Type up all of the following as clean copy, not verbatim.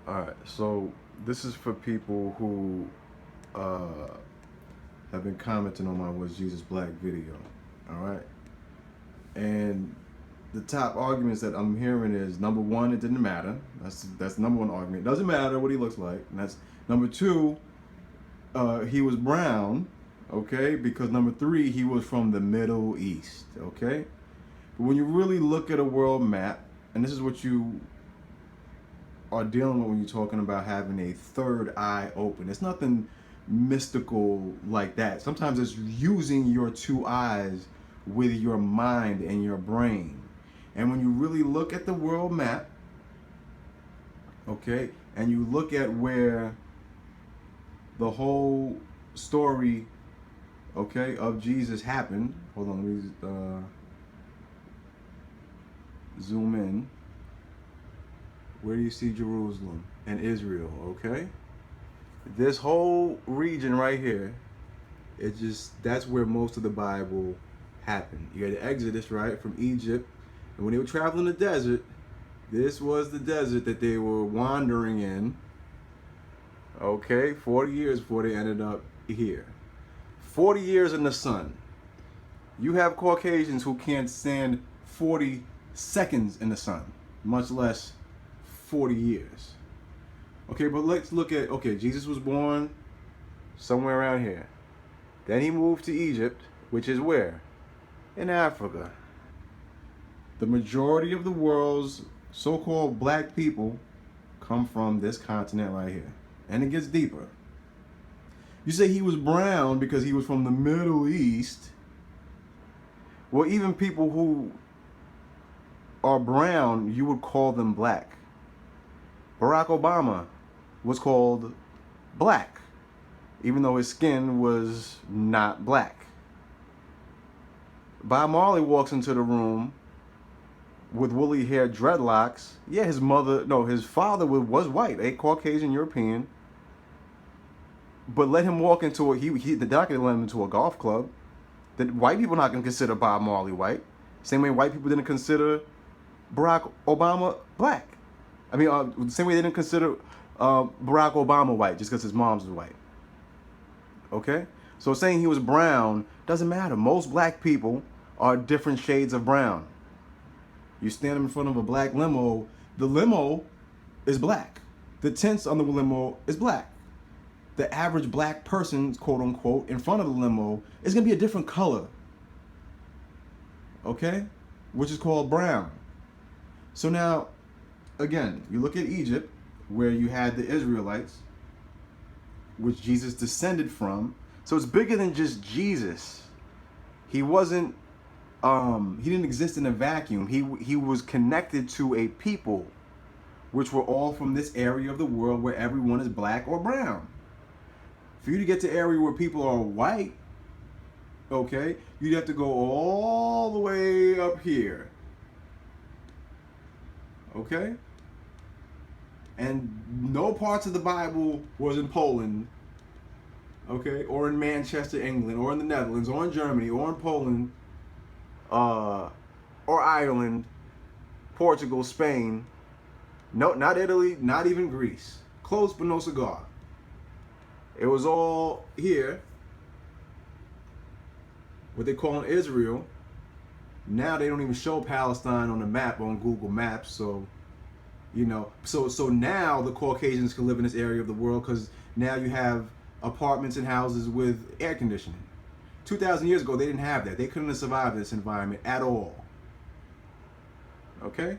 Alright, so this is for people who uh, have been commenting on my Was Jesus Black video. Alright? And the top arguments that I'm hearing is number one, it didn't matter. That's number one argument. It doesn't matter what he looks like. And that's number two, he was brown, okay? Because number three, he was from the Middle East, okay? But when you really look at a world map, and this is what you are dealing with when you're talking about having a third eye open. It's nothing mystical like that. Sometimes it's using your two eyes with your mind and your brain. And when you really look at the world map, okay, and you look at where the whole story, okay, of Jesus happened. Hold on, let me zoom in. Where do you see Jerusalem and Israel, okay? This whole region right here, that's where most of the Bible happened. You had the Exodus, right, from Egypt. And when they were traveling the desert, this was the desert that they were wandering in, okay, 40 years before they ended up here. 40 years in the sun. You have Caucasians who can't stand 40 seconds in the sun, much less 40 years. Okay, but let's look at, okay, Jesus was born somewhere around here. Then he moved to Egypt, which is where? In Africa. The majority of the world's so-called black people come from this continent right here. And it gets deeper. You say he was brown because he was from the Middle East. Well, even people who are brown, you would call them black. Barack Obama was called black, even though his skin was not black. Bob Marley walks into the room with woolly hair, dreadlocks. Yeah, his father was white, a Caucasian European. But let him walk into the doctor let him into a golf club. That white people are not going to consider Bob Marley white. Same way white people didn't consider Barack Obama black. I mean, the same way they didn't consider Barack Obama white just because his mom's was white. Okay? So saying he was brown doesn't matter. Most black people are different shades of brown. You stand in front of a black limo, the limo is black. The tints on the limo is black. The average black person, quote unquote, in front of the limo is going to be a different color. Okay? Which is called brown. So now, again, you look at Egypt, where you had the Israelites, which Jesus descended from. So it's bigger than just Jesus. He wasn't, he didn't exist in a vacuum. He was connected to a people, which were all from this area of the world where everyone is black or brown. For you to get to an area where people are white, okay, you'd have to go all the way up here. Okay? And no parts of the Bible was in Poland, okay, or in Manchester, England, or in the Netherlands, or in Germany, or in Poland, or Ireland, Portugal, Spain. No, not Italy, not even Greece. Close but no cigar. It was all here, what they call in Israel. Now they don't even show Palestine on the map on Google Maps, so you know, so now the Caucasians can live in this area of the world because now you have apartments and houses with air conditioning. 2,000 years ago, they didn't have that. They couldn't have survived this environment at all. Okay?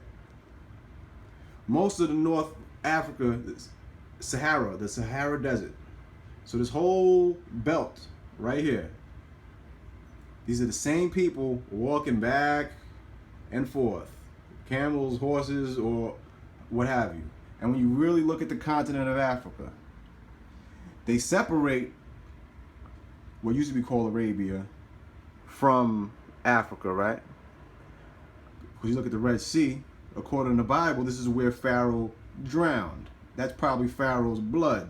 Most of the North Africa, the Sahara Desert. So this whole belt right here, these are the same people walking back and forth. Camels, horses, or what have you. And when you really look at the continent of Africa, they separate what used to be called Arabia from Africa, right? Because you look at the Red Sea, according to the Bible, this is where Pharaoh drowned. That's probably Pharaoh's blood.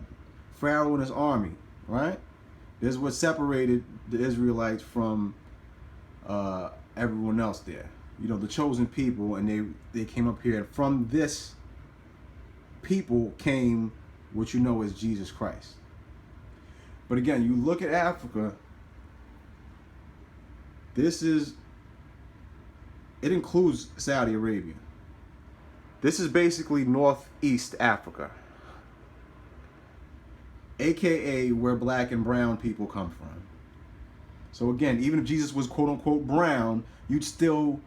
Pharaoh and his army, right? This is what separated the Israelites from everyone else there. You know, the chosen people, and they came up here. And from this people came what you know as Jesus Christ. But again, you look at Africa, it includes Saudi Arabia. This is basically Northeast Africa, aka where black and brown people come from. So again, even if Jesus was quote unquote brown, you'd still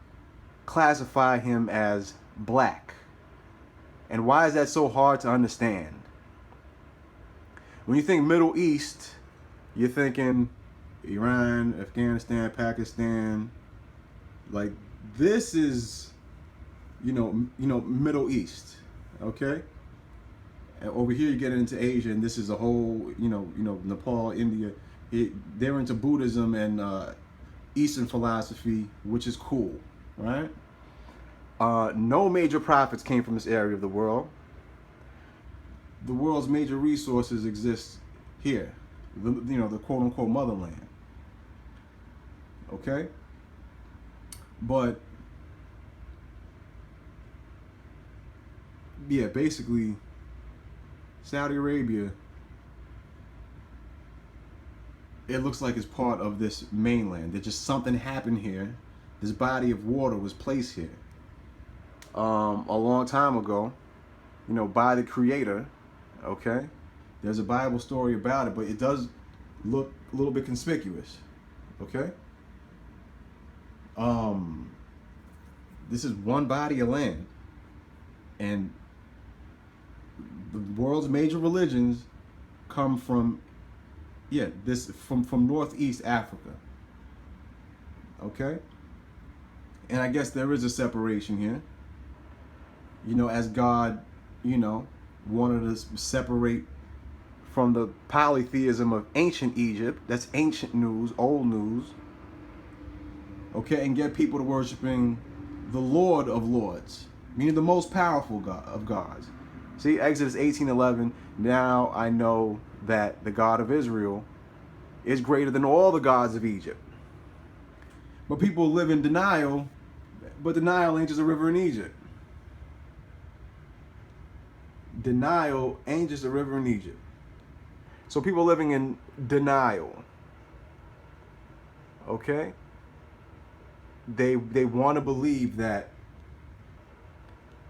classify him as black. And why is that so hard to understand? When you think Middle East, you're thinking Iran, Afghanistan, Pakistan. Like, this is, you know, Middle East, okay? And over here you get into Asia, and this is a whole, you know, Nepal, India. They're into Buddhism and Eastern philosophy, which is cool, right? No major prophets came from this area of the world. The world's major resources exist here, the quote unquote motherland. Okay? But yeah, basically Saudi Arabia, it looks like it's part of this mainland. That just something happened here. This body of water was placed here a long time ago, by the Creator. Okay, there's a Bible story about it, but it does look a little bit conspicuous. Okay, this is one body of land, and the world's major religions come from from Northeast Africa. Okay, and I guess there is a separation here. As God, wanted to separate from the polytheism of ancient Egypt. That's ancient news, old news. Okay, and get people to worshiping the Lord of Lords, meaning the most powerful God of gods. See, Exodus 18:11. Now I know that the God of Israel is greater than all the gods of Egypt. But people live in denial, but denial ain't just a river in Egypt. Denial ain't just a river in Egypt. So people living in denial, okay? They want to believe that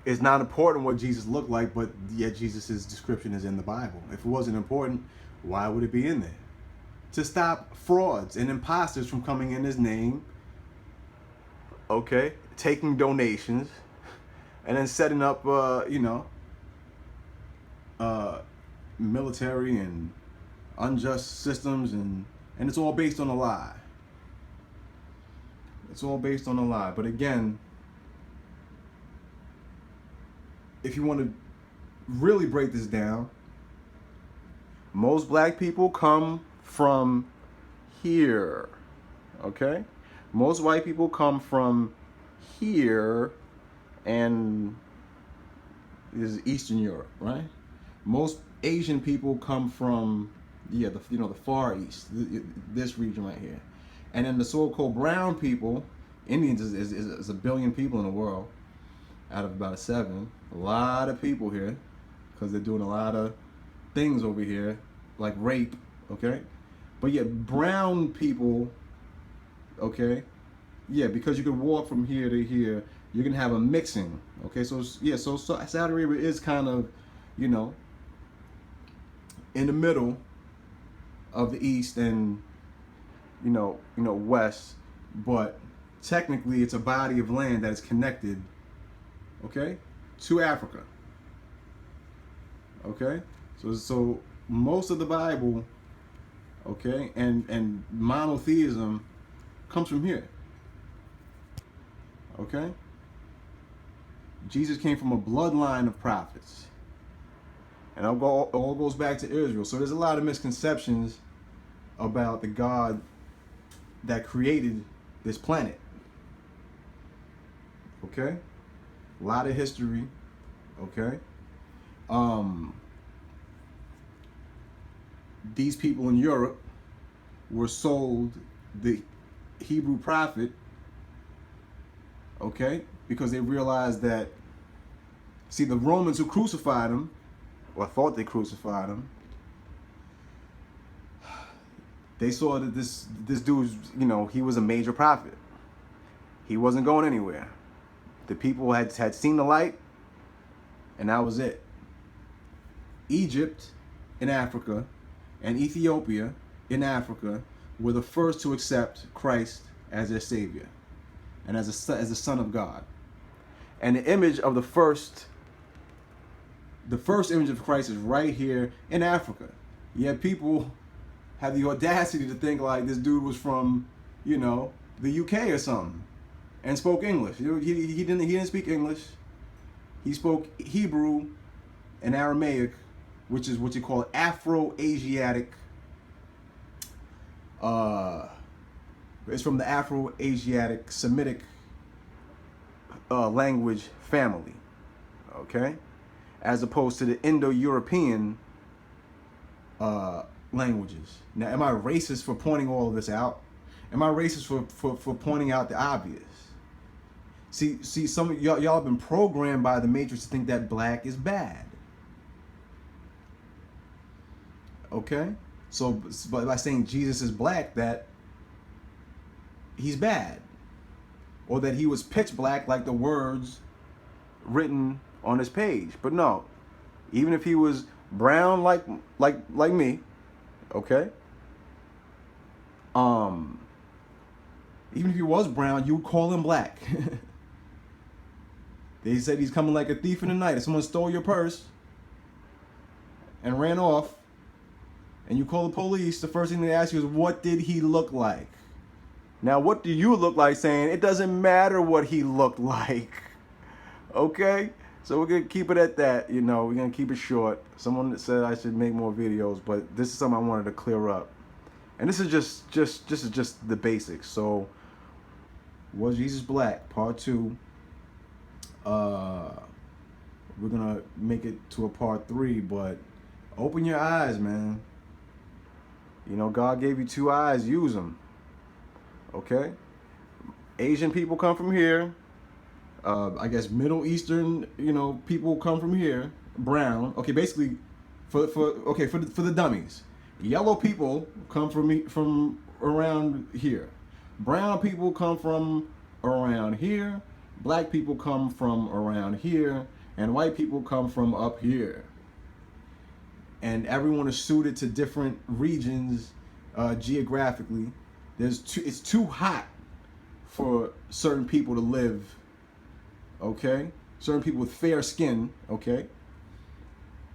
it's not important what Jesus looked like, but yet Jesus' description is in the Bible. If it wasn't important, why would it be in there? To stop frauds and imposters from coming in his name, okay, taking donations, and then setting up, military and unjust systems, and it's all based on a lie. It's all based on a lie. But again, if you want to really break this down, most black people come from here, okay? Most white people come from here, and this is Eastern Europe, right? Most Asian people come from the Far East, this region right here. And then the so-called brown people, Indians is 1 billion people in the world out of about 7. A lot of people here, because they're doing a lot of things over here, like rape, okay? But yet brown people, okay? Yeah, because you can walk from here to here, you're going to have a mixing, okay? So Saudi Arabia is kind of, in the middle of the East and, West, but technically it's a body of land that is connected, okay, to Africa. Okay, so most of the Bible, okay, and monotheism comes from here. Okay, Jesus came from a bloodline of prophets, and it all goes back to Israel. So there's a lot of misconceptions about the God that created this planet. Okay, a lot of history. Okay, these people in Europe were sold the Hebrew prophet, okay, because they realized that, see, the Romans who crucified him, or thought they crucified him, they saw that this dude, you know, he was a major prophet. He wasn't going anywhere. The people had seen the light, and that was it. Egypt in Africa and Ethiopia in Africa were the first to accept Christ as their Savior and as the Son of God. And the image of the first image of Christ is right here in Africa. Yet people have the audacity to think like this dude was from, you know, the UK or something, and spoke English. He didn't speak English. He spoke Hebrew and Aramaic, which is what you call Afro-Asiatic. It's from the Afro-Asiatic Semitic language family, okay, as opposed to the Indo-European languages. Now, am I racist for pointing all of this out? Am I racist for pointing out the obvious? See, some of y'all have been programmed by the Matrix to think that black is bad. Okay? So by saying Jesus is black, that he's bad. Or that he was pitch black like the words written on his page. But no. Even if he was brown like me, okay? Even if he was brown, you would call him black. They said he's coming like a thief in the night. If someone stole your purse and ran off, and you call the police, the first thing they ask you is, what did he look like? Now, what do you look like? Saying it doesn't matter what he looked like. Okay? So we're going to keep it at that. You know, we're going to keep it short. Someone said I should make more videos, but this is something I wanted to clear up. And this is just the basics. So, was Jesus black? Part 2. We're going to make it to a part 3, but open your eyes, man. You know, God gave you 2 eyes, use them. Okay? Asian people come from here. I guess Middle Eastern, you know, people come from here. Brown. Okay, basically, for the dummies. Yellow people come from around here. Brown people come from around here. Black people come from around here. And white people come from up here. And everyone is suited to different regions geographically. It's too hot for certain people to live, okay? Certain people with fair skin, okay?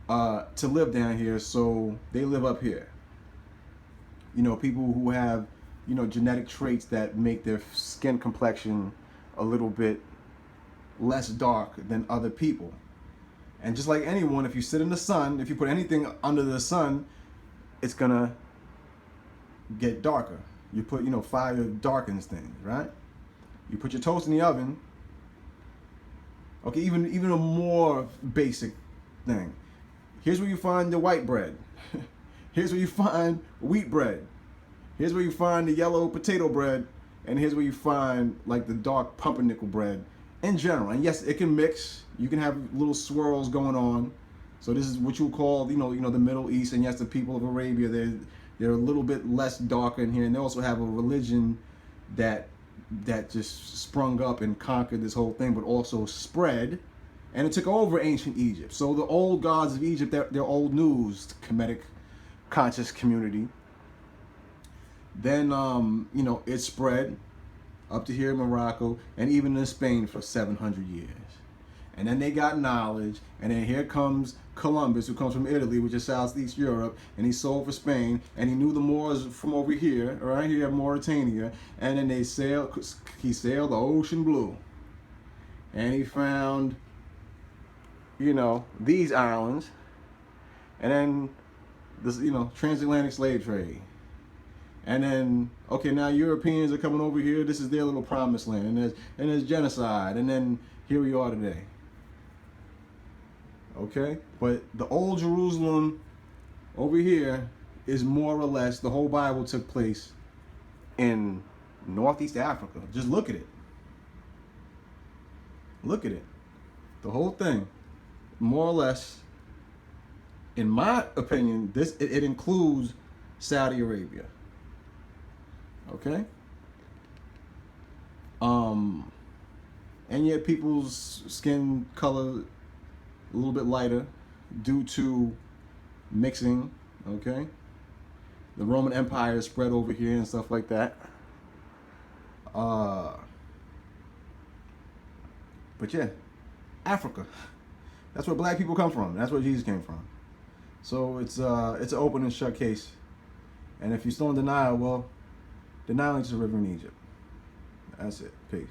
To live down here, so they live up here. You know, people who have, you know, genetic traits that make their skin complexion a little bit less dark than other people. And just like anyone, if you sit in the sun, if you put anything under the sun, it's gonna get darker. You put, you know, fire darkens things, right? You put your toast in the oven. Okay, even a more basic thing. Here's where you find the white bread. Here's where you find wheat bread. Here's where you find the yellow potato bread. And here's where you find like the dark pumpernickel bread in general. And yes, it can mix. You can have little swirls going on. So this is what you call, you know, the Middle East. And yes, the people of Arabia, they're a little bit less darker in here. And they also have a religion that just sprung up and conquered this whole thing, but also spread. And it took over ancient Egypt. So the old gods of Egypt, they're old news to Kemetic conscious community. Then, you know, it spread up to here in Morocco and even in Spain for 700 years. And then they got knowledge, and then here comes Columbus, who comes from Italy, which is Southeast Europe, and he sold for Spain, and he knew the Moors from over here, right here in Mauritania, and then he sailed the ocean blue, and he found, you know, these islands, and then this, you know, transatlantic slave trade. And then, okay, now Europeans are coming over here. This is their little promised land, and there's genocide, and then here we are today. Okay, but the old Jerusalem over here is more or less, the whole Bible took place in Northeast Africa. Just look at it. Look at it. The whole thing, more or less, in my opinion, it includes Saudi Arabia. Okay. And yet people's skin color a little bit lighter due to mixing. Okay. The Roman Empire spread over here and stuff like that. But yeah, Africa. That's where black people come from. That's where Jesus came from. So it's an open and shut case. And if you're still in denial, well, denial is a river in Egypt. That's it. Peace.